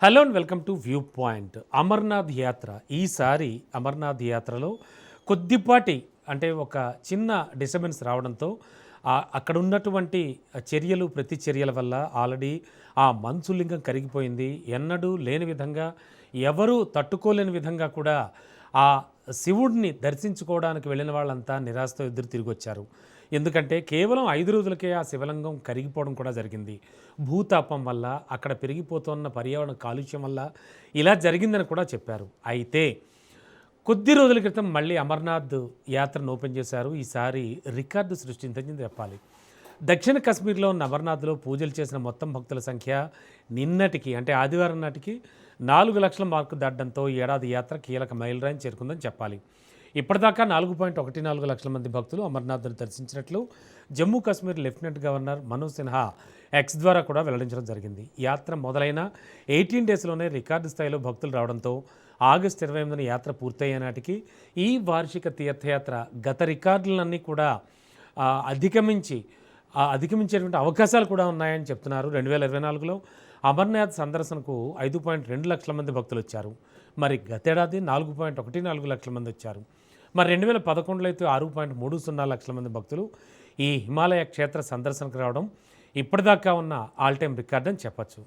Hello and welcome to view point. Amarnath యాత్ర ఈసారి అమర్నాథ్ యాత్రలో కొద్దిపాటి అంటే ఒక చిన్న డిస్టర్బెన్స్ రావడంతో అక్కడ ఉన్నటువంటి చర్యలు ప్రతి చర్యల వల్ల ఆల్రెడీ ఆ మంచులింగం కరిగిపోయింది. ఎన్నడూ లేని విధంగా ఎవరూ తట్టుకోలేని విధంగా కూడా ఆ శివుడిని దర్శించుకోవడానికి వెళ్ళిన వాళ్ళంతా నిరాశతో ఎదురు తిరిగొచ్చారు. ఎందుకంటే కేవలం 5 రోజులకే ఆ శివలింగం కరిగిపోవడం కూడా జరిగింది. భూతాపం వల్ల, అక్కడ పెరిగిపోతున్న పర్యావరణ కాలుష్యం వల్ల ఇలా జరిగిందని కూడా చెప్పారు. అయితే కొద్ది రోజుల క్రితం మళ్ళీ అమర్నాథ్ యాత్రను ఓపెన్ చేశారు. ఈసారి రికార్డు సృష్టించిందని చెప్పాలి. దక్షిణ కశ్మీర్లో ఉన్న అమర్నాథ్లో పూజలు చేసిన మొత్తం భక్తుల సంఖ్య నిన్నటికి అంటే ఆదివారం నాటికి 4 లక్షల మార్కు దాటడంతో ఏడాది యాత్ర కీలక మైలురాయిని చేరుకుందని చెప్పాలి. ఇప్పటిదాకా 4.14 లక్షల మంది భక్తులు అమర్నాథ్ను దర్శించినట్లు Jammu Kashmir lieutenant governor Manoj Sinha X ద్వారా కూడా వెల్లడించడం జరిగింది. యాత్ర మొదలైన 18 డేస్లోనే రికార్డు స్థాయిలో భక్తులు రావడంతో ఆగస్టు 28న యాత్ర పూర్తయ్యే నాటికి ఈ వార్షిక తీర్థయాత్ర గత రికార్డులన్నీ కూడా అధిగమించేటువంటి అవకాశాలు కూడా ఉన్నాయని చెప్తున్నారు. 2024లో అమర్నాథ్ సందర్శనకు 5.2 లక్షల మంది భక్తులు వచ్చారు. మరి గతేడాది 4.14 లక్షల మంది వచ్చారు. మరి 2011లో అయితే 6.30 లక్షల మంది భక్తులు ఈ హిమాలయ క్షేత్ర సందర్శనకు రావడం ఇప్పటిదాకా ఉన్న ఆల్ టైమ్ రికార్డ్ అని చెప్పచ్చు.